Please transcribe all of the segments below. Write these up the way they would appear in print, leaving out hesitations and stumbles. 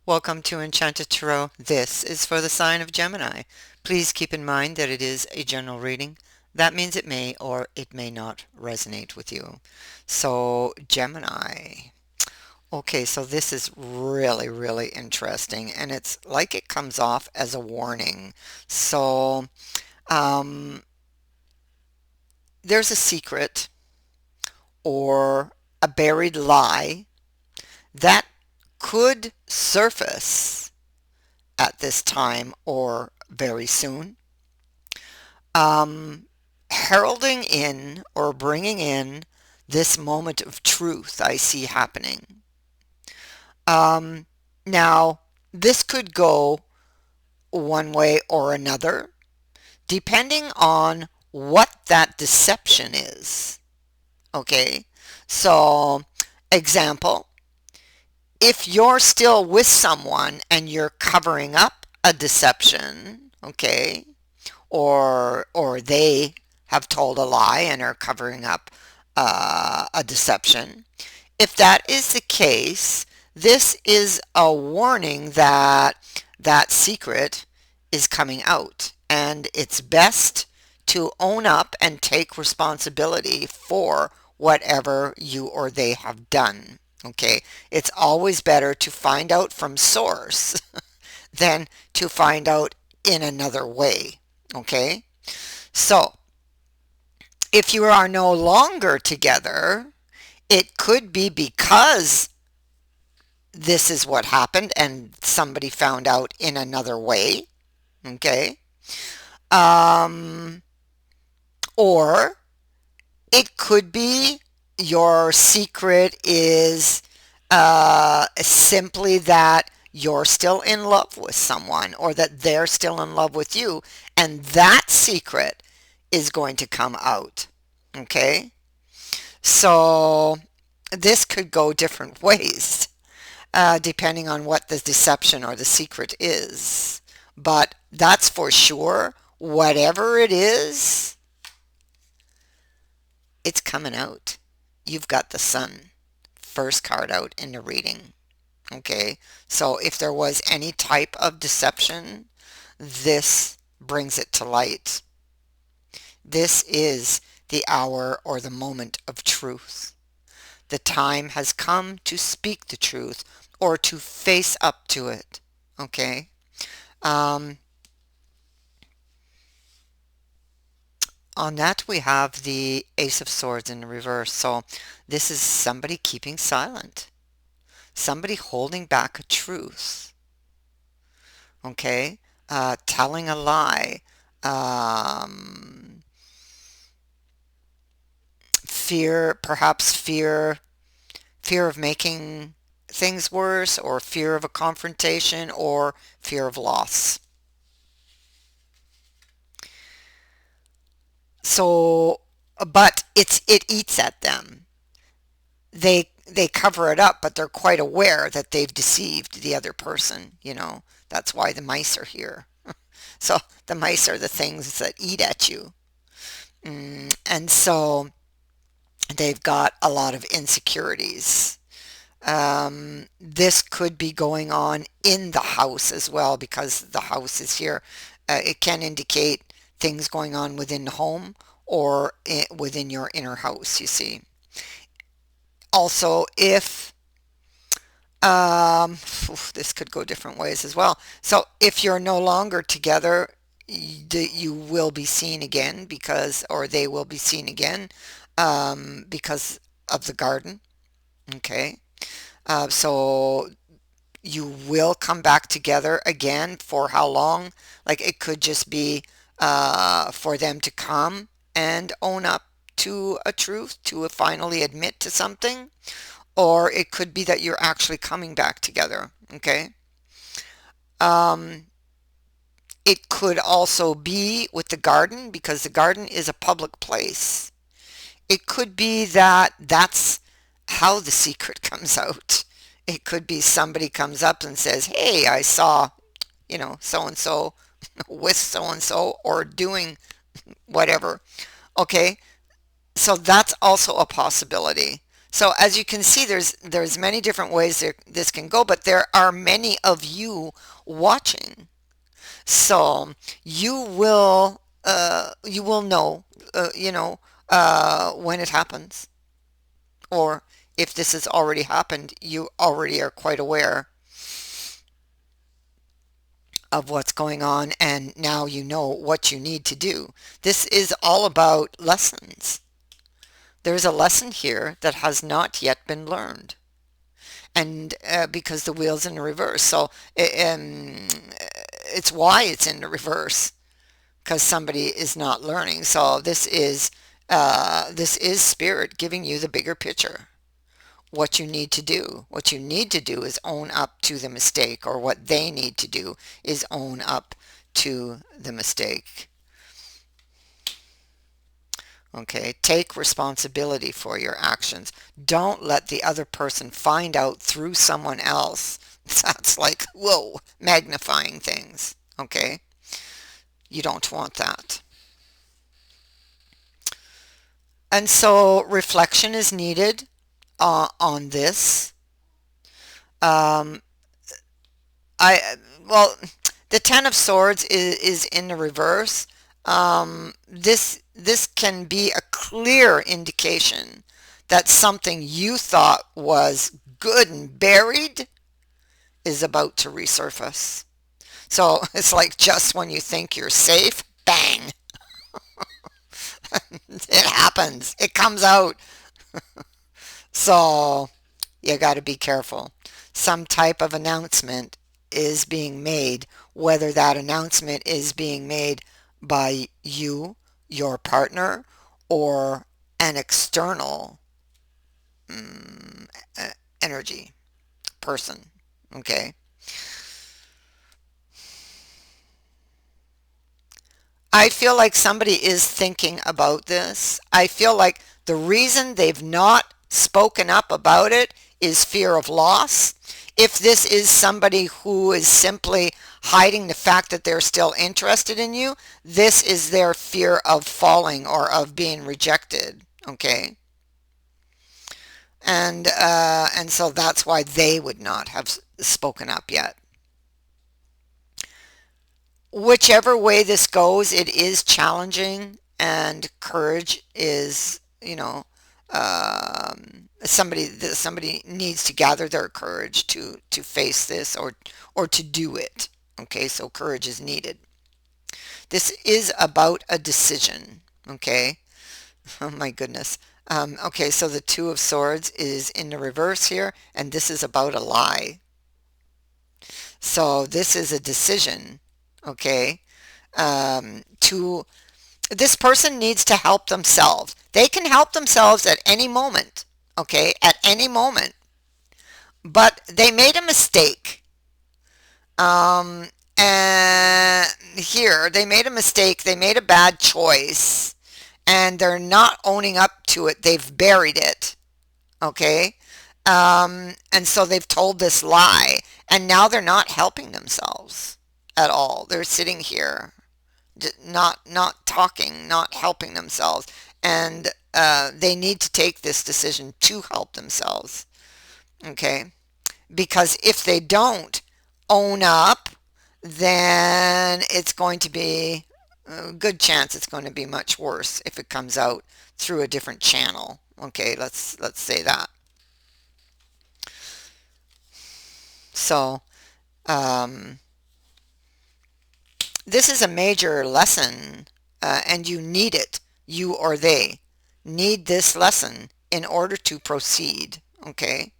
Welcome to Enchanted Tarot. This is for the sign of Gemini. Please keep in mind that it is a general reading. That means it may or it may not resonate with you. So, Gemini. Okay, so this is really, really interesting, and it's like it comes off as a warning. So, um, there's a secret or a buried lie that could surface at this time or very soon. Um, Heralding in or bringing in this moment of truth I see happening. Um, Now, this could go one way or another, depending on what that deception is. Okay, so example, if you're still with someone and you're covering up a deception, okay, or they have told a lie and are covering up a deception. If that is the case, this is a warning that that secret is coming out, and it's best to own up and take responsibility for whatever you or they have done. Okay, it's always better to find out from source than to find out in another way. Okay, so if you are no longer together, it could be because this is what happened and somebody found out in another way. Okay, um, or it could be your secret is simply that you're still in love with someone or that they're still in love with you, and that secret is going to come out. Okay? So this could go different ways depending on what the deception or the secret is. But that's for sure. Whatever it is, it's coming out. You've got the Sun, first card out in the reading. Okay, so if there was any type of deception, this brings it to light. This is the hour or the moment of truth. The time has come to speak the truth or to face up to it. Okay, um, on that we have the Ace of Swords in reverse. So this is somebody keeping silent, somebody holding back a truth. Okay, telling a lie, um, fear, perhaps fear of making things worse, or fear of a confrontation, or fear of loss. So, but it eats at them. They cover it up, but they're quite aware that they've deceived the other person. That's why the mice are here. So the mice are the things that eat at you. And so they've got a lot of insecurities. This could be going on in the house as well because the house is here. It can indicate things going on within the home or within your inner house, you see. Also, if this could go different ways as well. So if you're no longer together, you will be seen again or they will be seen again because of the garden. Okay. So you will come back together again. For how long? Like it could just be for them to come and own up to a truth, to finally admit to something, or it could be that you're actually coming back together. Okay. Um, it could also be with the garden because the garden is a public place. It could be that that's how the secret comes out. It could be somebody comes up and says, "Hey, I saw, so and so with so and so or doing whatever." Okay, so that's also a possibility. So as you can see, there's many different ways this can go, but there are many of you watching. So you will know, when it happens, or if this has already happened, you already are quite aware of what's going on, and now you know what you need to do. This is all about lessons. There's a lesson here that has not yet been learned, and because the wheel's in reverse, so it's why it's in the reverse, because somebody is not learning. So this is spirit giving you the bigger picture. What you need to do. What you need to do is own up to the mistake, or what they need to do is own up to the mistake. Okay, take responsibility for your actions. Don't let the other person find out through someone else. That's like, whoa, magnifying things. Okay, you don't want that. And so reflection is needed on this. Um, I well, the Ten of Swords is in the reverse. This can be a clear indication that something you thought was good and buried is about to resurface. So it's like just when you think you're safe, bang, it happens. It comes out. So you got to be careful. Some type of announcement is being made, whether that announcement is being made by you, your partner, or an external mm, energy person. Okay. I feel like somebody is thinking about this. I feel like the reason they've not spoken up about it is fear of loss. If this is somebody who is simply hiding the fact that they're still interested in you, this is their fear of falling or of being rejected. Okay. And so that's why they would not have spoken up yet. Whichever way this goes, it is challenging, and courage is, somebody needs to gather their courage to face this, or to do it. Okay, so courage is needed. This is about a decision. Okay, oh my goodness. Okay, so the Two of Swords is in the reverse here, and this is about a lie. So this is a decision. Okay, to this person needs to help themselves. They can help themselves at any moment, okay, at any moment. But they made a mistake. And here, they made a mistake. They made a bad choice, and they're not owning up to it. They've buried it, okay? And so they've told this lie, and now they're not helping themselves at all. They're sitting here not talking, not helping themselves, and they need to take this decision to help themselves. Okay, because if they don't own up, then it's going to be a good chance it's going to be much worse if it comes out through a different channel. Okay, let's say that. So um, this is a major lesson, and you need it. You or they need this lesson in order to proceed. Okay.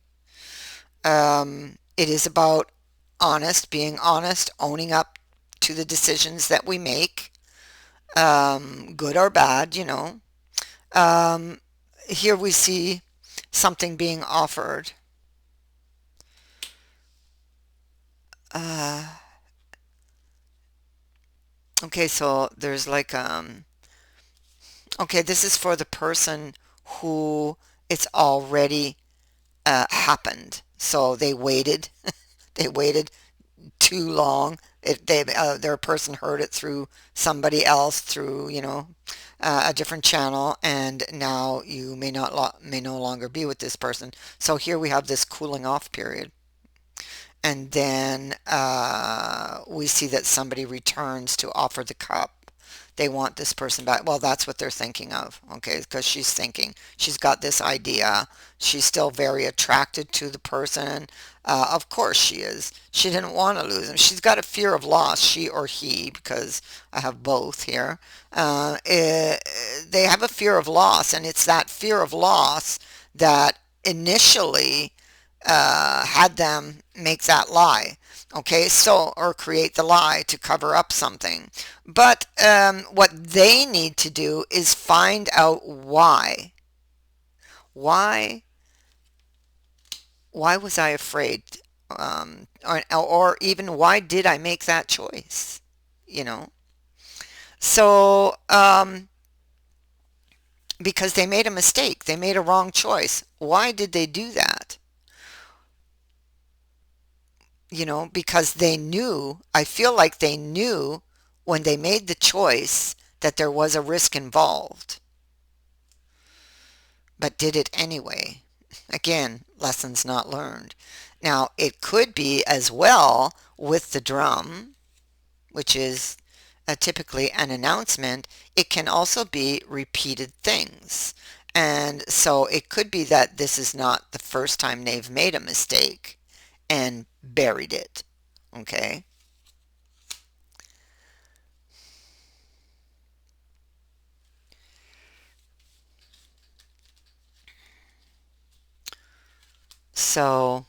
It is about being honest, owning up to the decisions that we make, good or bad, Um, Here we see something being offered. Uh, okay, so there's like, okay, this is for the person who it's already happened. So they waited. They waited too long. Their person heard it through somebody else, through a different channel, and now you may no longer be with this person. So here we have this cooling off period. And then we see that somebody returns to offer the cup. They want this person back. Well, that's what they're thinking of, okay? Because she's thinking, she's got this idea. She's still very attracted to the person. Of course she is. She didn't want to lose him. She's got a fear of loss, she or he, because I have both here. They have a fear of loss, and it's that fear of loss that initially had them make that lie. Okay, so, or create the lie to cover up something. But what they need to do is find out why. Why? Why was I afraid? Or even why did I make that choice? You know? So, because they made a mistake, they made a wrong choice. Why did they do that? Because they knew, I feel like they knew when they made the choice that there was a risk involved, but did it anyway. Again, lessons not learned. Now, it could be as well with the drum, which is typically an announcement. It can also be repeated things. And so it could be that this is not the first time they've made a mistake and buried it. Okay? So,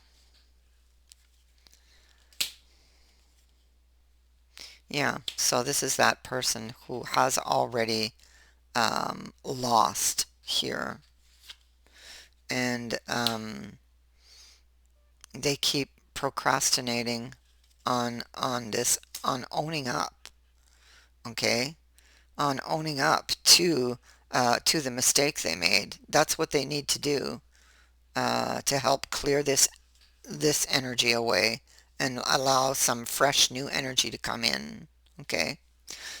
yeah, so this is that person who has already lost here. And they keep procrastinating on this, on owning up, okay? On owning up to the mistake they made. That's what they need to do to help clear this energy away and allow some fresh new energy to come in, okay?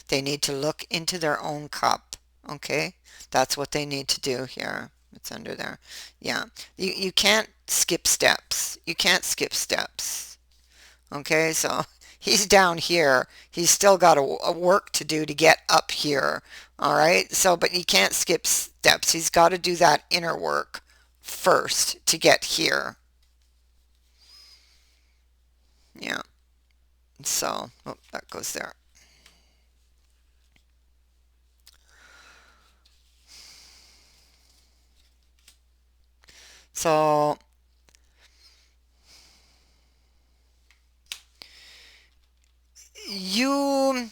They need to look into their own cup. Okay? That's what they need to do here. It's under there. Yeah. You can't skip steps. You can't skip steps. Okay? So he's down here. He's still got a work to do to get up here. All right? So, but he can't skip steps. He's got to do that inner work first to get here. Yeah. So, oh, that goes there. So, you,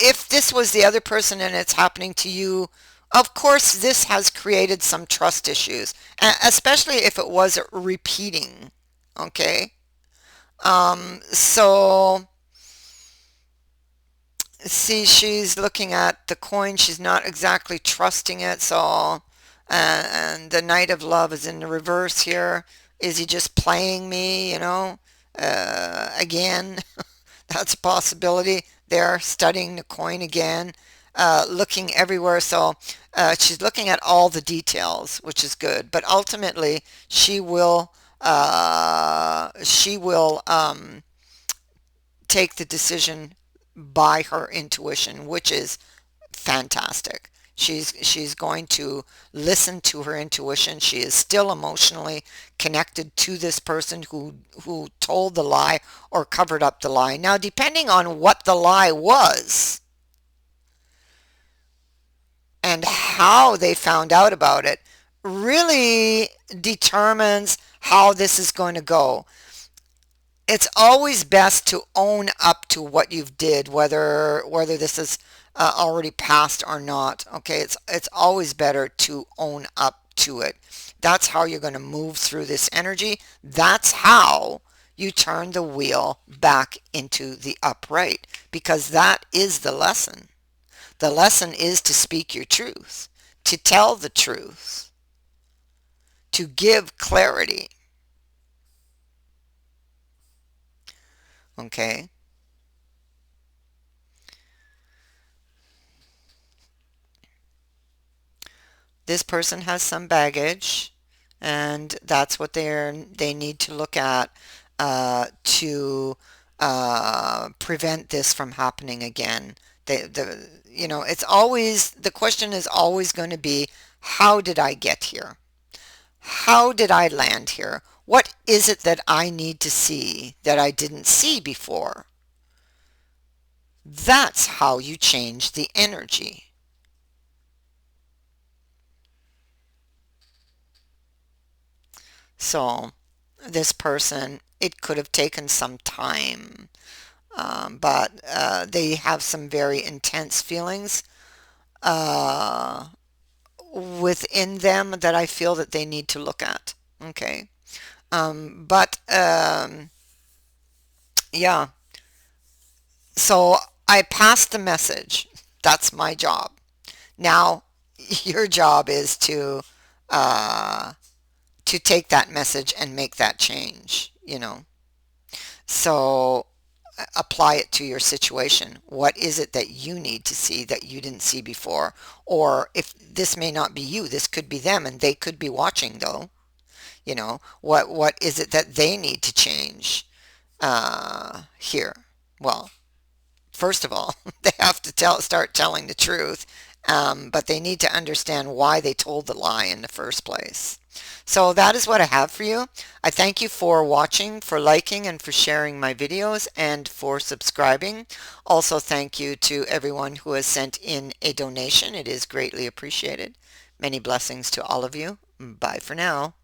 if this was the other person and it's happening to you, of course this has created some trust issues, especially if it was repeating. Okay. So see, she's looking at the coin, she's not exactly trusting it. So and the Knight of Love is in the reverse here. Is he just playing me, again? That's a possibility. They're studying the coin again, looking everywhere. So she's looking at all the details, which is good. But ultimately, she will take the decision by her intuition, which is fantastic. She's going to listen to her intuition. She is still emotionally connected to this person who told the lie or covered up the lie. Now, depending on what the lie was and how they found out about it, really determines how this is going to go. It's always best to own up to what you've did, whether this is already passed or not. Okay, it's always better to own up to it. That's how you're going to move through this energy. That's how you turn the wheel back into the upright, because that is the lesson. The lesson is to speak your truth, to tell the truth, to give clarity. Okay. this person has some baggage, and that's what they need to look at to prevent this from happening again. It's always, the question is always going to be, how did I get here? How did I land here? What is it that I need to see that I didn't see before? That's how you change the energy. So this person, it could have taken some time, but they have some very intense feelings uh, within them that I feel that they need to look at. Okay. But yeah, so I passed the message. That's my job. Now, your job is uh, to take that message and make that change. So apply it to your situation. What is it that you need to see that you didn't see before? Or if this may not be you, this could be them, and they could be watching though. What is it that they need to change here? Well, first of all, they have to start telling the truth, but they need to understand why they told the lie in the first place. So that is what I have for you. I thank you for watching, for liking, and for sharing my videos, and for subscribing. Also, thank you to everyone who has sent in a donation. It is greatly appreciated. Many blessings to all of you. Bye for now.